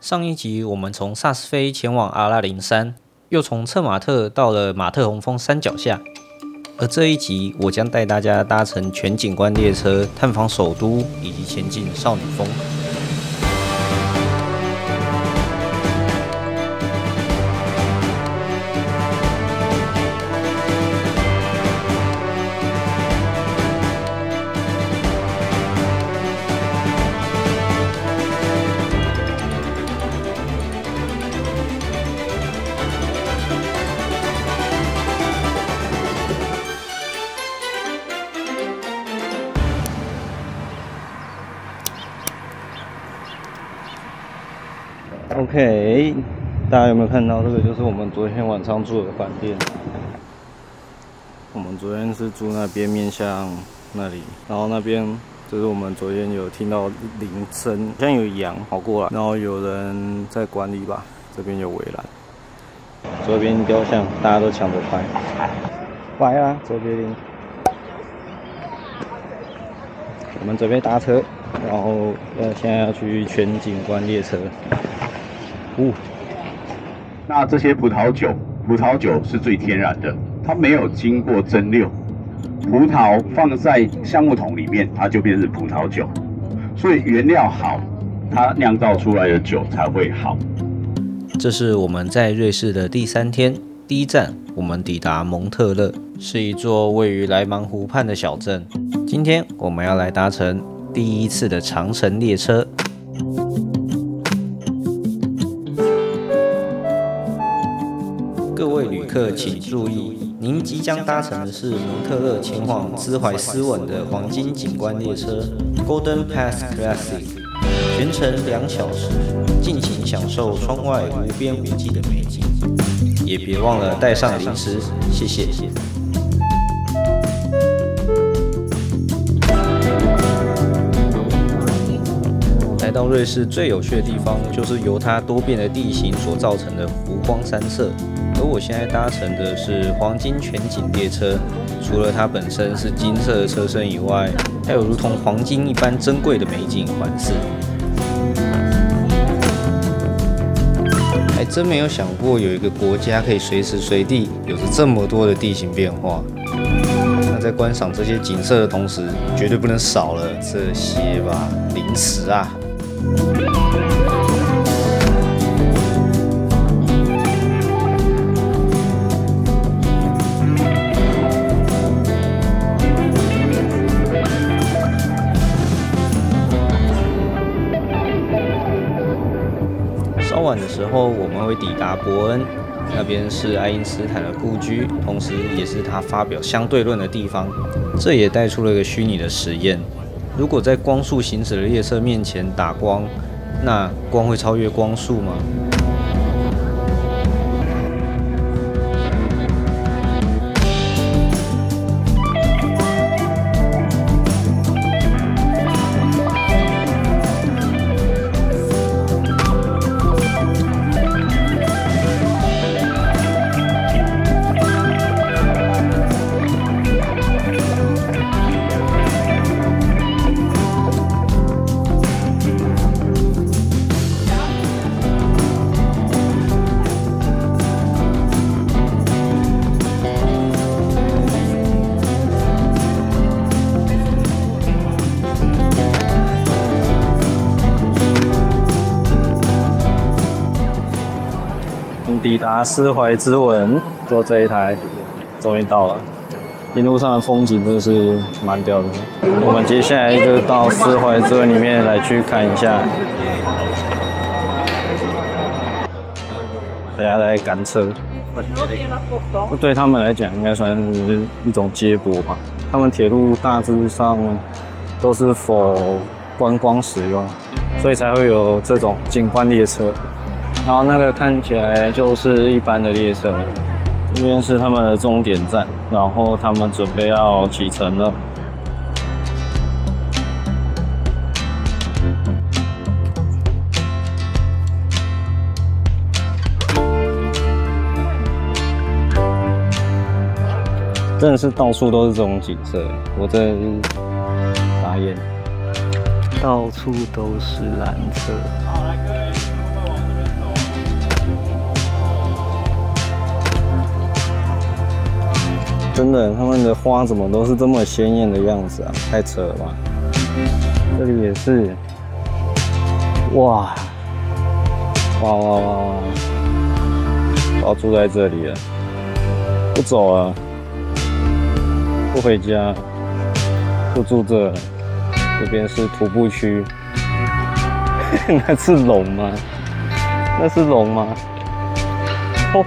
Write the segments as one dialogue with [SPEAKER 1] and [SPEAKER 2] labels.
[SPEAKER 1] 上一集我们从萨斯菲前往阿拉林山，又从策马特到了马特洪峰山脚下。而这一集我将带大家搭乘全景观列车探访首都，以及前进少女峰。OK， 大家有没有看到这个？就是我们昨天晚上住的饭店。我们昨天是住那边面向那里，然后那边就是我们昨天有听到铃声，好像有羊跑过来，然后有人在管理吧。这边有围栏，左边雕像，大家都抢着拍，拍啊，左边铃。我们准备搭车，然后现在要去全景观列车。
[SPEAKER 2] 那这些葡萄酒是最天然的，它没有经过蒸馏。葡萄放在橡木桶里面，它就变成葡萄酒。所以原料好，它酿造出来的酒才会好。
[SPEAKER 1] 这是我们在瑞士的第3天，第一站我们抵达蒙特勒，是一座位于莱芒湖畔的小镇。今天我们要来搭乘第一次的长程列车。各位旅客请注意，您即将搭乘的是蒙特勒前往兹怀斯吻的黄金景观列车 Golden Pass Classic， 全程2小时，尽情享受窗外无边无际的美景。也别忘了带上零食，谢谢。来到瑞士最有趣的地方，就是由它多变的地形所造成的湖光山色。而我现在搭乘的是黄金全景列车，除了它本身是金色的车身以外，还有如同黄金一般珍贵的美景环视。还真没有想过有一个国家可以随时随地有着这么多的地形变化。那在观赏这些景色的同时，绝对不能少了这些吧，零食啊！稍晚的时候，我们会抵达伯恩，那边是爱因斯坦的故居，同时也是他发表相对论的地方。这也带出了一个虚拟的实验：如果在光速行驶的列车面前打光，那光会超越光速吗？抵达斯怀之吻，坐这一台，终于到了。一路上的风景真的是蛮屌的。我们接下来就到斯怀之吻里面来去看一下。大家在赶车，对他们来讲应该算是一种接驳吧。他们铁路大致上都是否观光使用，所以才会有这种景观列车。然后那个看起来就是一般的列车，这边是他们的终点站，然后他们准备要启程了。真的是到处都是这种景色，我真的是傻眼，到处都是缆车。真的，他们的花怎么都是这么鲜艳的样子啊？太扯了吧！这里也是，哇，哇！我要住在这里了，不走了，不回家，就住这了。这边是徒步区，那是龙吗？那是龙吗？吼！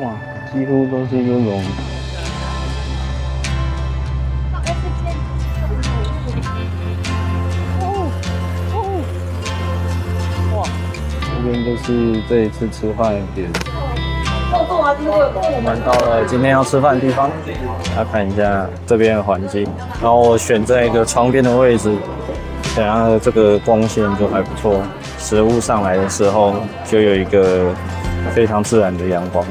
[SPEAKER 1] 哇，几乎都是这种。哇，这边都是这一次吃饭的点。我们到了今天要吃饭的地方，来看一下这边的环境。然后我选在一个窗边的位置，等下这个光线就还不错，食物上来的时候就有一个非常自然的阳光。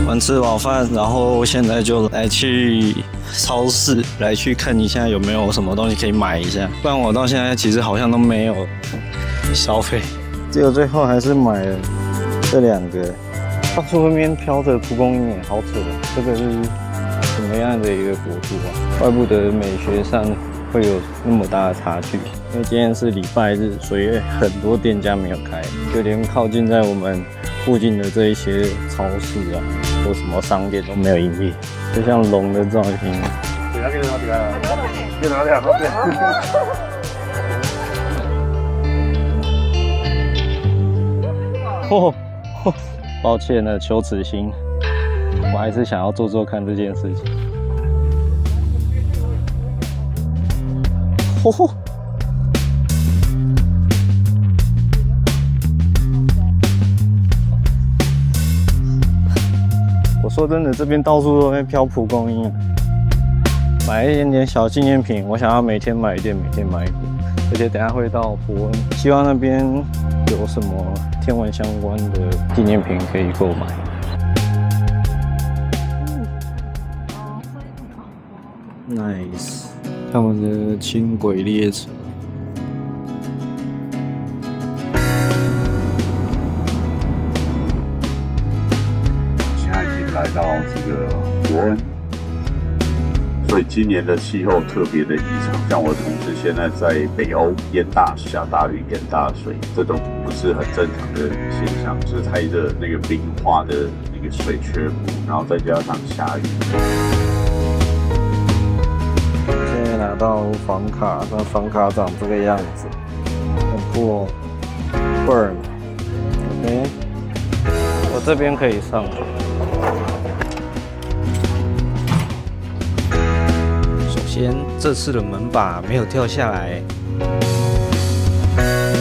[SPEAKER 1] 晚吃饱饭，然后现在就来去超市来去看一下有没有什么东西可以买一下，不然我到现在其实好像都没有消费，结果最后还是买了这2个。到处那边飘着蒲公英耶，好扯！这个是什么样的一个国度啊？怪不得美学上会有那么大的差距。因为今天是礼拜日，所以很多店家没有开，就连靠近在我们附近的这一些超市啊，或什么商店都没有营业。就像龙的造型。抱歉了，羞耻心，我还是想要做做看这件事情。我说真的，这边到处都在飘蒲公英啊，买一点点小纪念品，我想要每天买一点，每天买一点。而且等下会到伯恩，希望那边有什么天文相关的纪念品可以购买。Nice， 他们的轻轨列车。
[SPEAKER 2] 现在已经来到这个伯恩。所以今年的气候特别的异常，像我同事现在在北欧淹大下大雨、淹大水，这都不是很正常的现象，就是太热，那个冰化的那个水缺补，然后再加上下雨。
[SPEAKER 1] 现在拿到房卡，那房卡长这个样子，很酷哦 ，Burn，OK， 我这边可以上。
[SPEAKER 3] 这次的门把没有掉下来，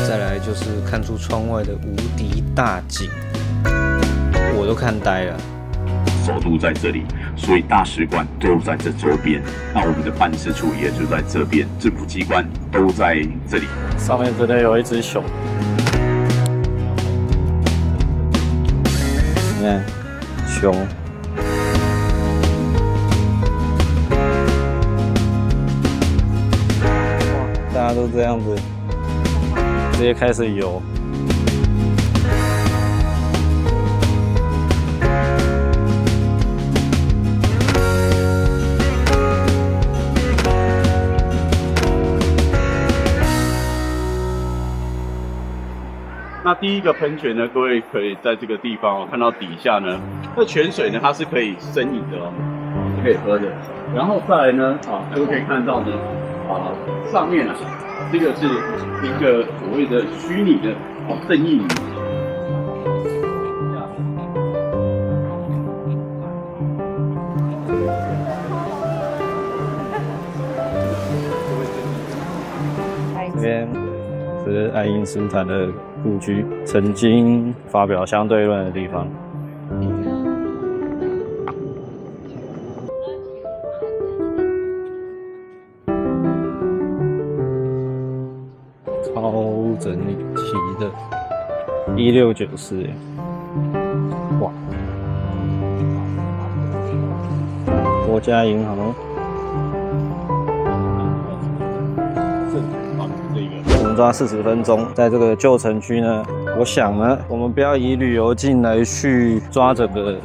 [SPEAKER 3] 再来就是看出窗外的无敌大景，我都看呆了。
[SPEAKER 2] 首都在这里，所以大使馆都在这周边，那我们的办事处也就在这边，政府机关都在这里。
[SPEAKER 1] 上面真的有一只熊，你看熊。大家都这样子，直接开始游。
[SPEAKER 2] 那第一个喷泉呢，各位可以在这个地方看到底下呢，这泉水呢它是可以生饮的哦，是可以喝的。然后再来呢，各位可以看到呢，上面啊，这个是一个所谓的虚拟的正义鱼。
[SPEAKER 1] 这边是爱因斯坦的故居，曾经发表相对论的地方。超整齐的，1694，哇！国家银行。我们抓40分钟，在这个旧城区呢，我想呢，我们不要以旅游镜来去抓这个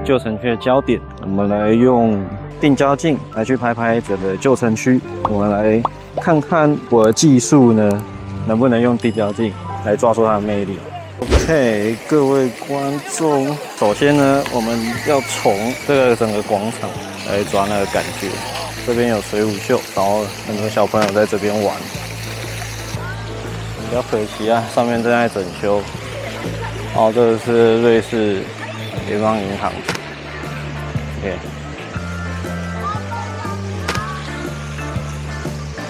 [SPEAKER 1] 旧城区的焦点，我们来用定焦镜来去拍拍整个旧城区。我们来看看我的技术呢，能不能用定焦镜来抓住它的魅力。OK， 各位观众，首先呢，我们要从这个整个广场来抓那个感觉。这边有水舞秀，然后很多小朋友在这边玩。比较可惜啊，上面正在整修。哦，这个是瑞士联邦银行。OK，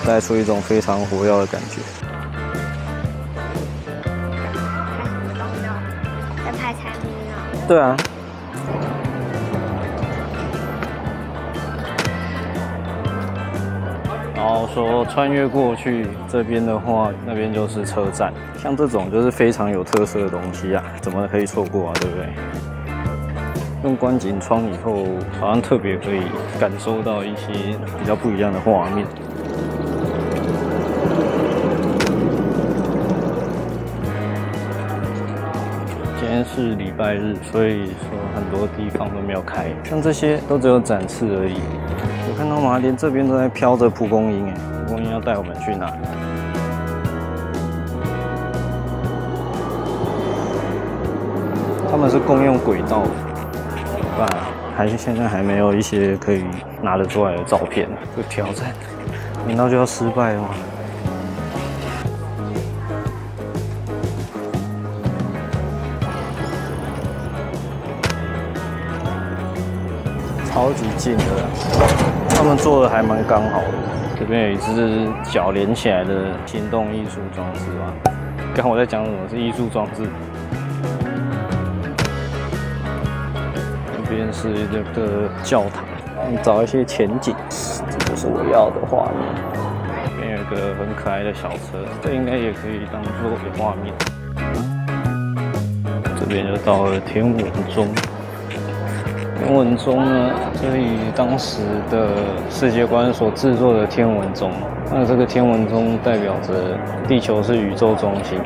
[SPEAKER 1] 带出一种非常活跃的感觉。
[SPEAKER 4] 在拍餐厅呢？
[SPEAKER 1] 对啊。然后说穿越过去这边的话，那边就是车站。像这种就是非常有特色的东西啊，怎么可以错过啊？对不对？用观景窗以后，好像特别可以感受到一些比较不一样的画面。今天是礼拜日，所以说很多地方都没有开，像这些都只有展示而已。我看到吗？连这边都在飘着蒲公英，蒲公英要带我们去哪？他们是共用轨道，不然现在还没有一些可以拿得出来的照片。这个挑战难道就要失败了吗？超级近的，他们做的还蛮刚好的。这边有一只脚连起来的行动艺术装置吧？刚我在讲什么？是艺术装置。这边是这个教堂，找一些前景，这就是我要的画面。这边有一个很可爱的小车，这应该也可以当做画面。这边就到了天文钟。天文钟呢，这里当时的世界观所制作的天文钟，那这个天文钟代表着地球是宇宙中心。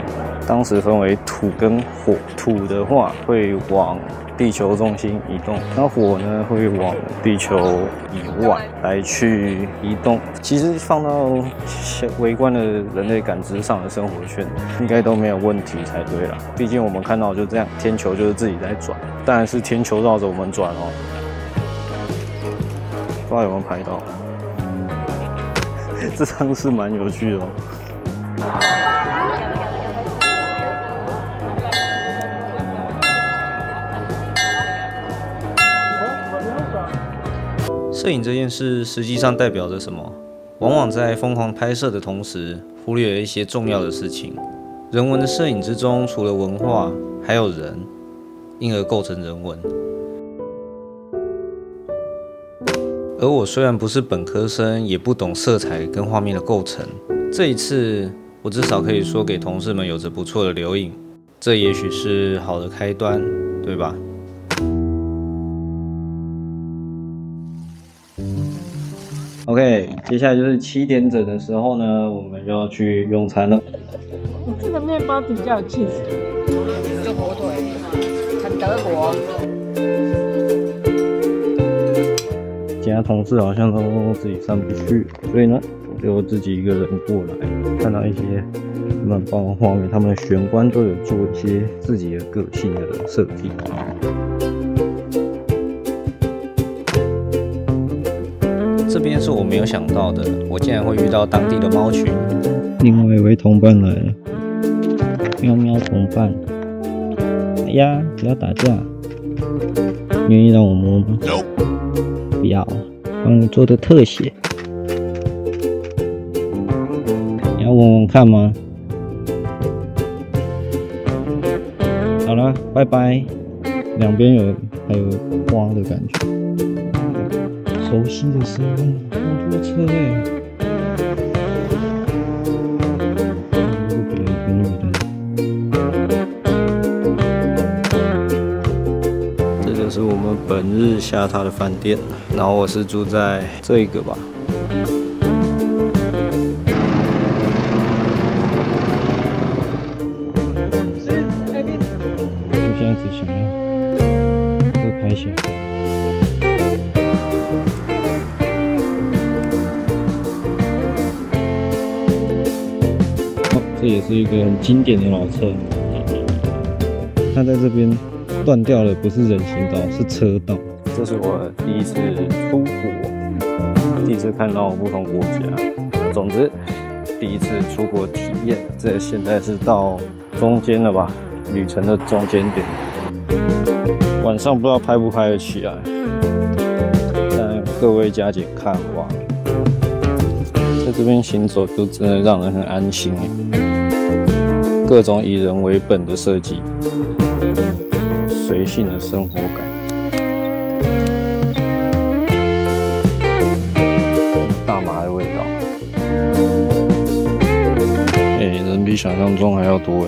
[SPEAKER 1] 当时分为土跟火，土的话会往地球中心移动，那火呢会往地球以外来去移动。其实放到微观的人类感知上的生活圈，应该都没有问题才对啦。毕竟我们看到就这样，天球就是自己在转，当然是天球绕着我们转哦。不知道有没有拍到？这张是蛮有趣的哦。摄影这件事实际上代表着什么？往往在疯狂拍摄的同时，忽略了一些重要的事情。人文的摄影之中，除了文化，还有人，因而构成人文。而我虽然不是本科生，也不懂色彩跟画面的构成，这一次我至少可以说给同事们有着不错的留影，这也许是好的开端，对吧？OK， 接下来就是7点整的时候呢，我们就要去用餐了。
[SPEAKER 5] 这个面包比较有气质，是火腿，很德国。
[SPEAKER 1] 其他同事好像都自己上不去，所以呢，我就自己一个人过来，看到一些蛮棒的画面，他们的玄关都有做一些自己的个性的设计。这边是我没有想到的，我竟然会遇到当地的猫群。另外一位同伴来了，喵喵同伴。哎呀，不要打架，愿意让我摸吗？不要，帮你做的特写。你要闻闻看吗？好了，拜拜。两边还有花的感觉。熟悉的声音，摩托车哎，这就是我们本日下榻的饭店，然后我是住在这一个吧。我现在只想要喝拍下。这也是一个很经典的老车，它在这边断掉了，不是人行道，是车道。这是我第一次出国，第一次看到不同国家。总之，第一次出国体验。这现在是到中间了吧，旅程的中间点。晚上不知道拍不拍得起来，但各位加减看哇，在这边行走就真的让人很安心。各种以人为本的设计，随性的生活感，大麻的味道，人比想象中还要多好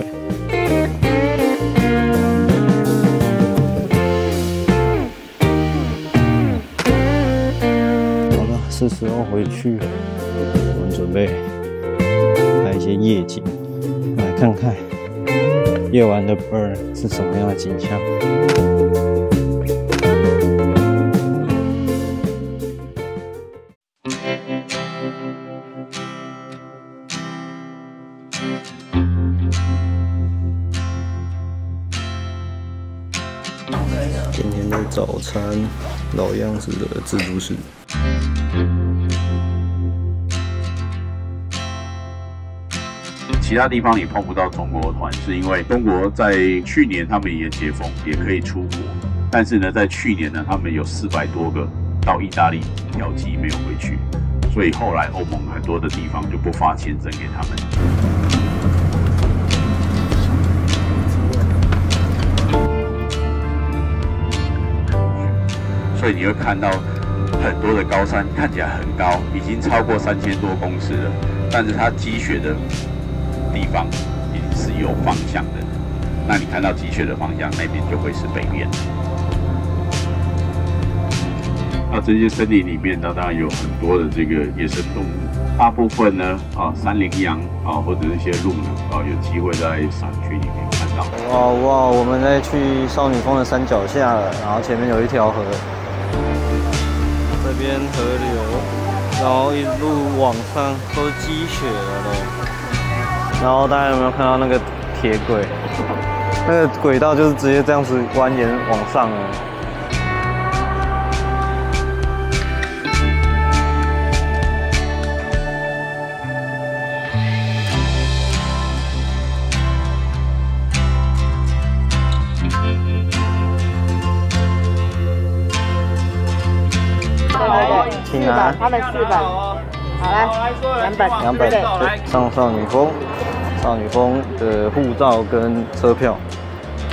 [SPEAKER 1] 了，是时候回去，我们准备拍一些夜景。来看看夜晚的 Bern 是什么样的景象。今天的早餐，老样子的自助式。
[SPEAKER 2] 其他地方你碰不到中国团，是因为中国在去年他们也解封，也可以出国，但是呢，在去年呢，他们有400多个到意大利调机没有回去，所以后来欧盟很多的地方就不发签证给他们。所以你会看到很多的高山看起来很高，已经超过3000多公尺了，但是它积雪的地方也是有方向的，那你看到积雪的方向，那边就会是北面。那这些森林里面呢，当然有很多的这个野生动物，大部分呢山羚羊或者一些鹿呢有机会在山区里面看到。
[SPEAKER 1] 哇，我们在去少女峰的山脚下了，然后前面有一条河，这边河流，然后一路往上都积雪了都。然后大家有没有看到那个铁轨？那个轨道就是直接这样子蜿蜒往上了。请拿，
[SPEAKER 5] 他们4本，好来2本，
[SPEAKER 1] 上少女峰的护照跟车票，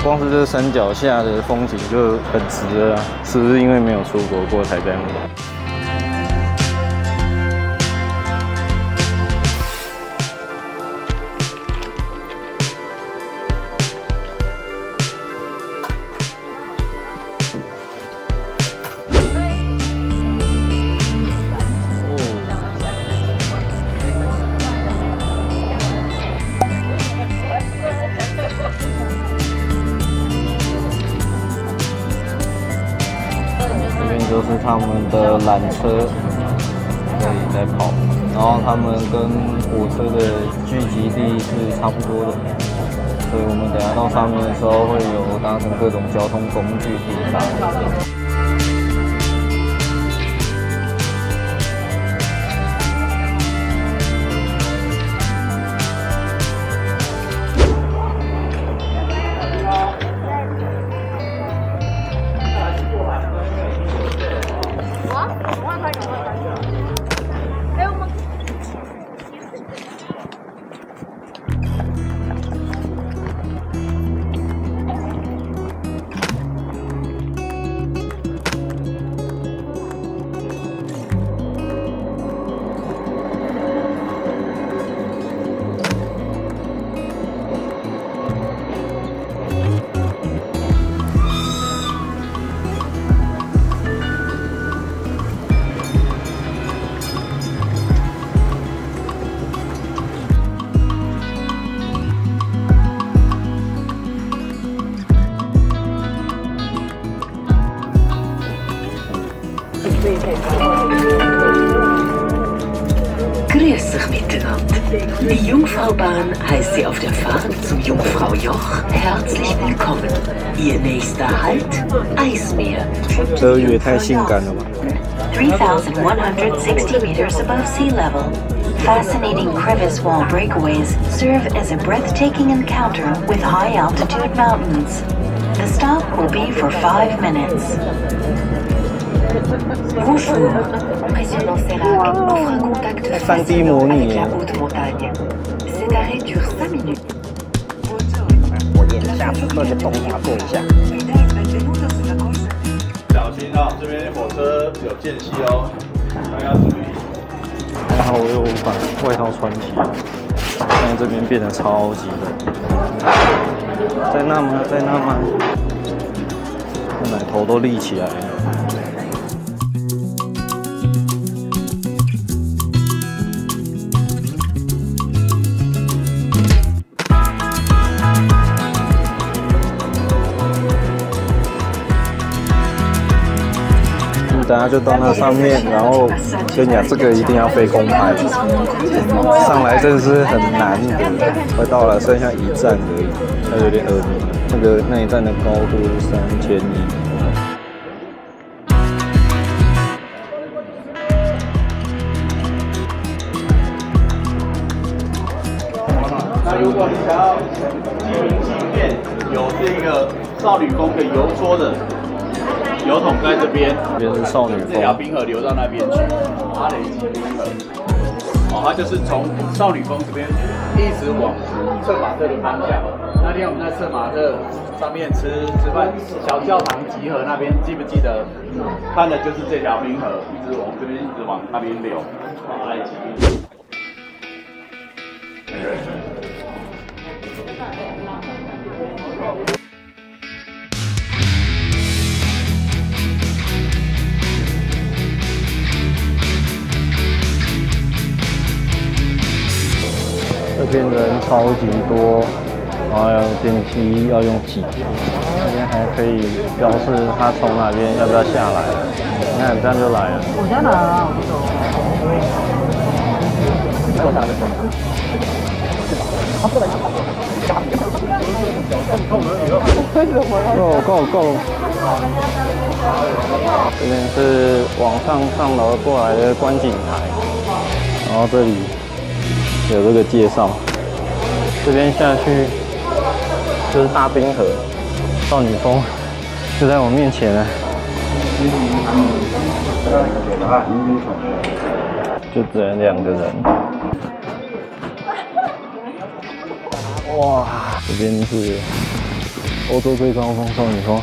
[SPEAKER 1] 光是这山脚下的风景就很值了啦，是不是因为没有出国过才这样？就是他们的缆车可以在跑，然后他们跟火车的聚集地是差不多的，所以我们等下到上面的时候会有搭乘各种交通工具抵达。
[SPEAKER 6] sich miteinander. Die Jungfraubahn heißt Sie auf der Fahrt zum Jungfraujoch herzlich willkommen. Ihr nächster Halt, Eismeer.
[SPEAKER 3] 这也太性感了吧！
[SPEAKER 6] 3,160 meters above sea level. Fascinating crevice wall breakaways serve as a breathtaking encounter with high-altitude mountains. The stop will be for 5 minutes. Bonjour. Impressionnant Sérac offre un contact facile avec la haute montagne. Cet arrêt dure 5 minutes.
[SPEAKER 3] 我也下次坐个东华坐一下。
[SPEAKER 2] 小心啊，这边火车有间隙哦，大家注意。
[SPEAKER 1] 还好我有把外套穿起来，现在这边变得超级冷。在那吗？在那吗？我奶头都立起来了。等下就到那上面，然后跟你讲，这个一定要飞空拍，上来真的是很难得。快到了，剩下1站而已，它有点恶心。那一站的高度是3100。
[SPEAKER 2] 那如果你想要记明信片，有这个少女宫的邮戳的。油桶在这边，
[SPEAKER 1] 这边是少女峰，
[SPEAKER 2] 这条冰河流到那边去，阿雷基冰河。哦，它就是从少女峰这边一直往策马特的方向。那天我们在策马特上面吃饭，小教堂集合那边，记不记得？看的就是这条冰河，一直往这边，一直往那边流，往阿雷基冰河。
[SPEAKER 1] 这边人超级多，然后电梯要用挤，这边还可以标示他从哪边要不要下来。你看这样就来了。
[SPEAKER 5] 我在哪啊？
[SPEAKER 1] 够。这边是往上楼过来的观景台，然后这里有这个介绍。这边下去就是大冰河，少女峰就在我面前了。就只能2个人。哇，这边是欧洲最高峰少女峰，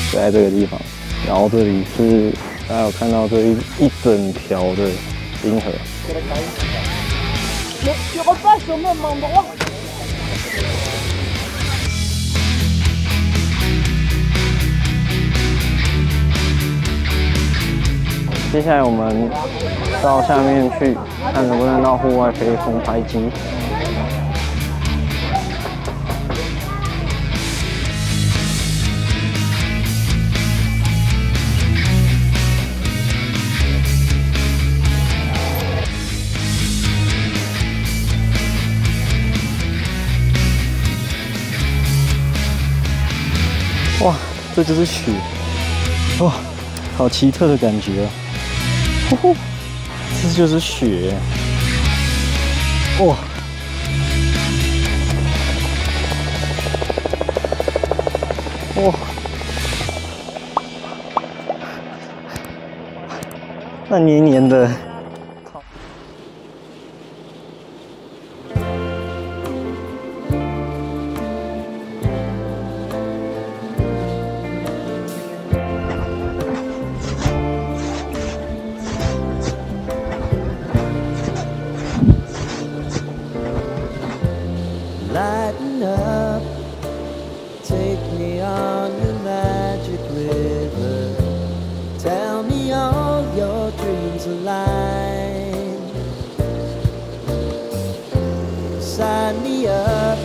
[SPEAKER 1] 就在这个地方。然后这里是大家有看到这一整条的冰河。
[SPEAKER 5] Je repasse au même endroit.
[SPEAKER 1] 接下来我们到下面去，看能不能到户外飞空拍机。哇，这就是雪，哇，好奇特的感觉啊！呼呼，这就是雪，哇！哇！那黏黏的。
[SPEAKER 7] Lighten up, take me on the magic river. Tell me all your dreams align. Sign me up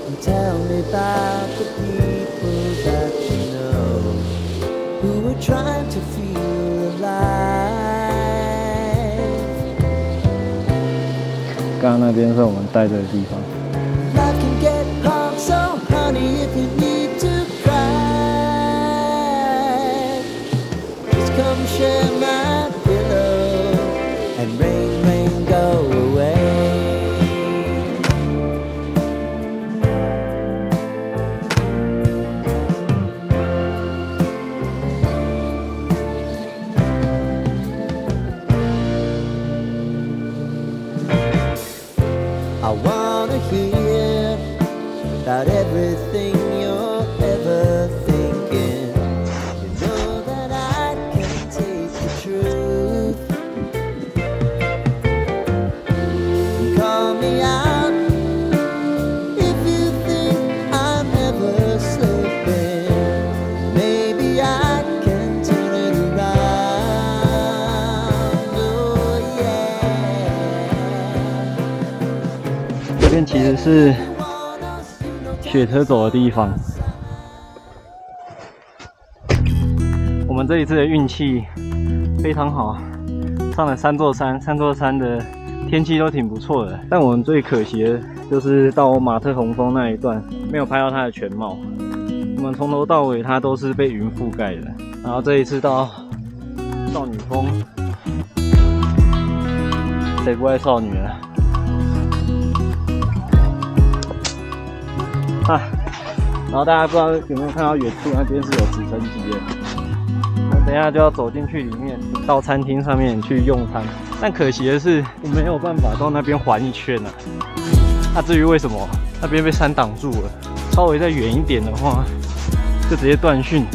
[SPEAKER 7] and tell me about the people that you know who are trying to feel alive.
[SPEAKER 1] 刚刚那边是我们待着的地方。
[SPEAKER 7] Life can get hard, so honey, if you need to cry, just come share my pillow and rain, rain, go away. I wanna hear about everything you're ever thinking. You know that I can taste the truth. Call me out if you think I'm ever slipping. Maybe I can turn it around. Oh yeah.
[SPEAKER 1] 这边其实是雪车走的地方。我们这一次的运气非常好，上了3座山，3座山的天气都挺不错的。但我们最可惜的就是到马特洪峰那一段没有拍到它的全貌。我们从头到尾它都是被云覆盖的。然后这一次到少女峰，谁不爱少女啊？ 啊，然后大家不知道有没有看到远处那边是有直升机的，我们等一下就要走进去里面，到餐厅上面去用餐。但可惜的是，我没有办法到那边环一圈啊。那至于为什么那边被山挡住了，稍微再远一点的话，就直接断讯，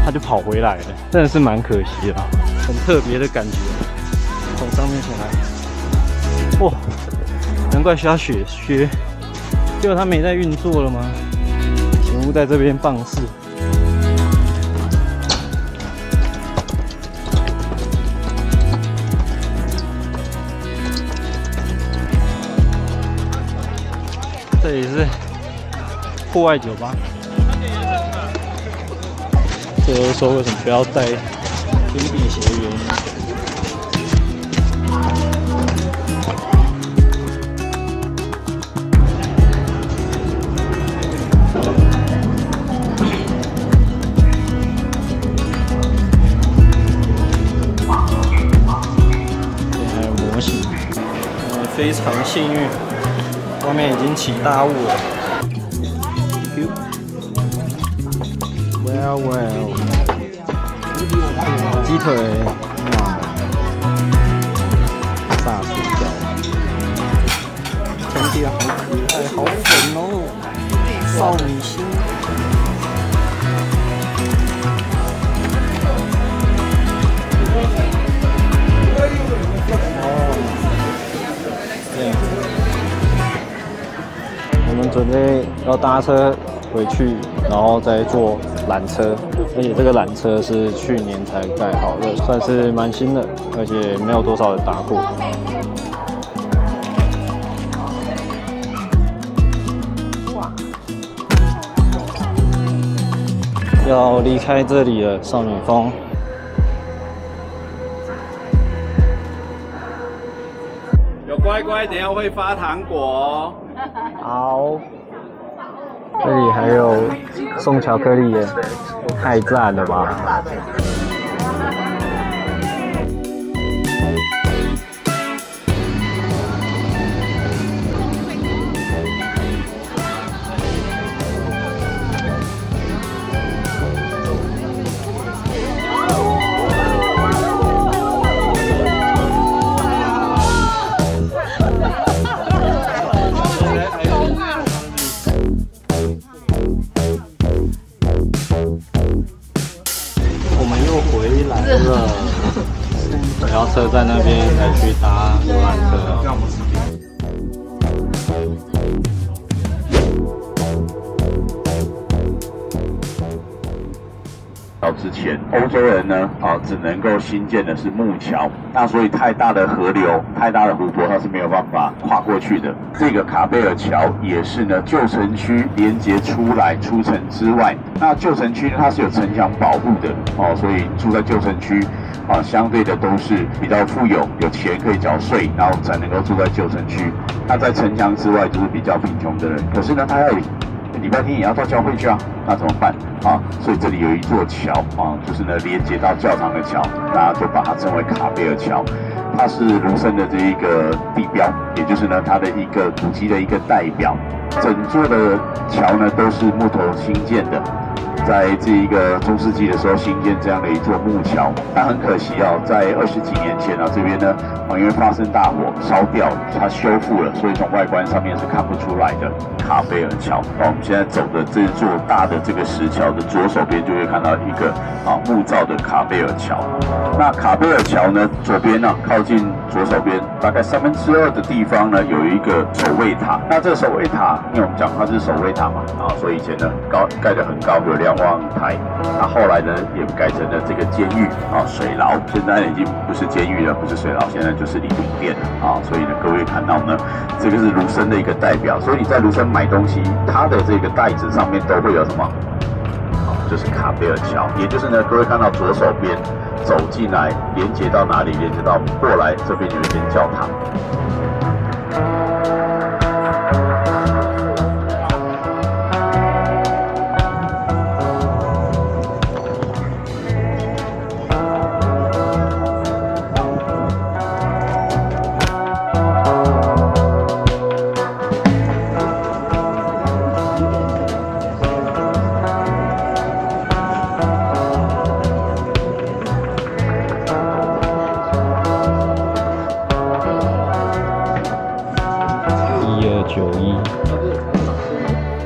[SPEAKER 1] 他就跑回来了，真的是蛮可惜的，很特别的感觉。从上面下来，哇，难怪需要雪靴。 结果它没在运作了吗？请勿在这边放肆。这里是户外酒吧，这就是说为什么不要带平底鞋的原因。 非常幸运，外面已经起大雾了。Well well， 鸡腿，炸薯条，天地好可爱，好粉哦，少女心。我们准备要搭车回去，然后再坐缆车，而且这个缆车是去年才盖好的，算是蛮新的，而且没有多少人搭过。要离开这里了，少女峰。
[SPEAKER 2] 乖乖，等一下会发糖果哦。
[SPEAKER 1] 好，这里还有送巧克力耶，太赞了吧！然后车站那边才去搭游览车。
[SPEAKER 2] 到之前，欧洲人呢只能够新建的是木桥，那所以太大的河流、太大的湖泊，它是没有办法跨过去的。这个卡贝尔桥也是呢旧城区连接出城之外，那旧城区它是有城墙保护的所以住在旧城区相对的都是比较富有、有钱可以缴税，然后才能够住在旧城区。那在城墙之外就是比较贫穷的人，可是呢，他要礼拜天也要到教会去啊，那怎么办所以这里有一座桥就是呢连接到教堂的桥，那就把它称为卡贝尔桥。它是卢森的这一个地标，也就是呢它的一个古迹的一个代表。整座的桥呢都是木头兴建的。在这一个中世纪的时候兴建这样的一座木桥，但很可惜在20几年前这边呢因为发生大火烧掉，它修复了，所以从外观上面是看不出来的。卡贝尔桥我们现在走的这座大的这个石桥的左手边就会看到一个木造的卡贝尔桥。那卡贝尔桥呢左边靠近左手边大概2/3的地方呢有一个守卫塔。那这个守卫塔，因为我们讲它是守卫塔嘛所以以前呢盖得很高，有瞭望台。那后来呢也改成了这个监狱水牢，现在已经不是监狱了，不是水牢，现在就是礼品店了所以呢各位看到呢这个是卢森的一个代表，所以你在卢森买东西，它的这个袋子上面都会有什么就是卡贝尔桥，也就是呢各位看到左手边走进来连接到哪里，连接到过来这边有一间教堂。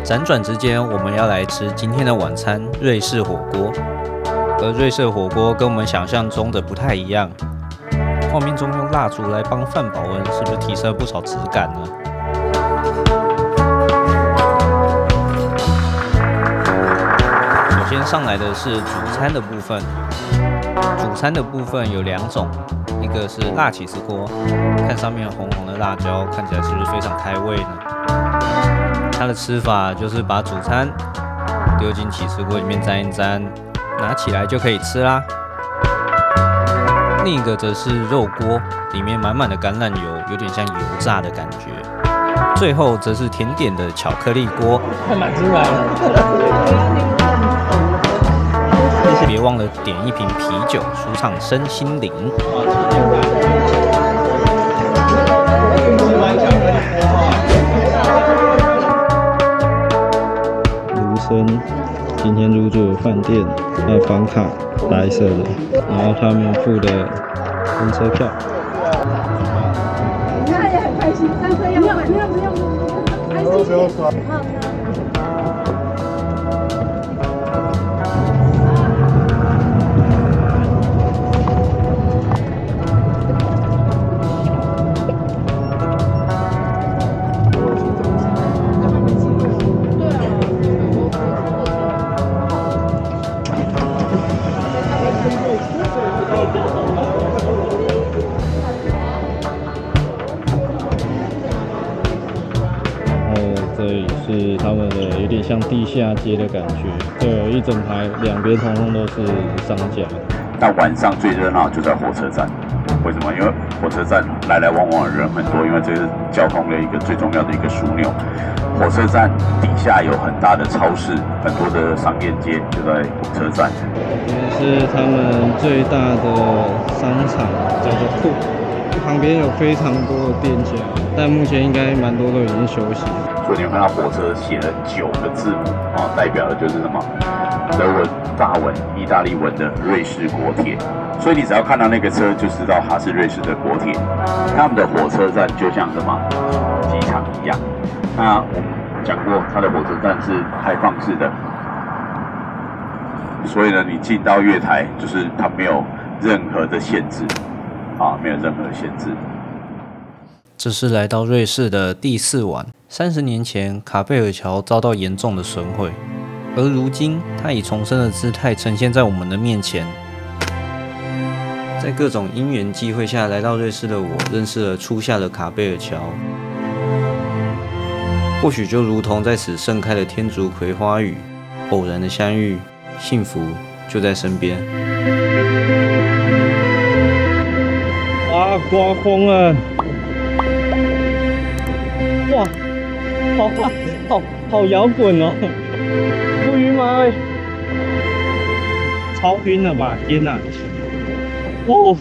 [SPEAKER 3] 辗转之间，我们要来吃今天的晚餐——瑞士火锅。而瑞士火锅跟我们想象中的不太一样，画面中用蜡烛来帮饭保温，是不是提升了不少质感呢？首先上来的是主餐的部分，主餐的部分有2种，一个是辣起司锅，看上面红红的辣椒，看起来是不是非常开胃呢？它的吃法就是把主餐丢进起司锅里面沾一沾，拿起来就可以吃啦。另一个则是肉锅，里面满满的橄榄油，有点像油炸的感觉。最后则是甜点的巧克力锅，
[SPEAKER 5] 快买出来了！
[SPEAKER 3] 别忘了点一瓶啤酒，舒畅身心灵。
[SPEAKER 1] 卢森今天入住的饭店，那房卡白色的，然后他们付的公车票。
[SPEAKER 5] 你看也很开心，但是要不要？不要刷。
[SPEAKER 1] 这里是他们的有点像地下街的感觉，这有一整排，两边通通都是商家。
[SPEAKER 2] 那晚上最热闹就在火车站，为什么？因为火车站来来往往的人很多，因为这是交通的一个最重要的一个枢纽。火车站底下有很大的超市，很多的商业街就在火车站。
[SPEAKER 1] 也是他们最大的商场，叫做库，旁边有非常多的店家，但目前应该蛮多都已经休息了。
[SPEAKER 2] 所以你会看到火车写了9个字母代表的就是什么？德文、法文、意大利文的瑞士国铁。所以你只要看到那个车，就知道它是瑞士的国铁。他们的火车站就像什么机场一样。那我们讲过，它的火车站是开放式的，所以呢，你进到月台，就是它没有任何的限制，没有任何的限制。
[SPEAKER 3] 这是来到瑞士的第4晚。30年前，卡贝尔桥遭到严重的损毁，而如今，它以重生的姿态呈现在我们的面前。在各种因缘际会下来到瑞士的我，认识了初夏的卡贝尔桥。或许就如同在此盛开的天竺葵花语，偶然的相遇，幸福就在身边。
[SPEAKER 1] 啊，刮风了！哇，好摇滚哦！不晕吗？超晕了吧！天哪！哦。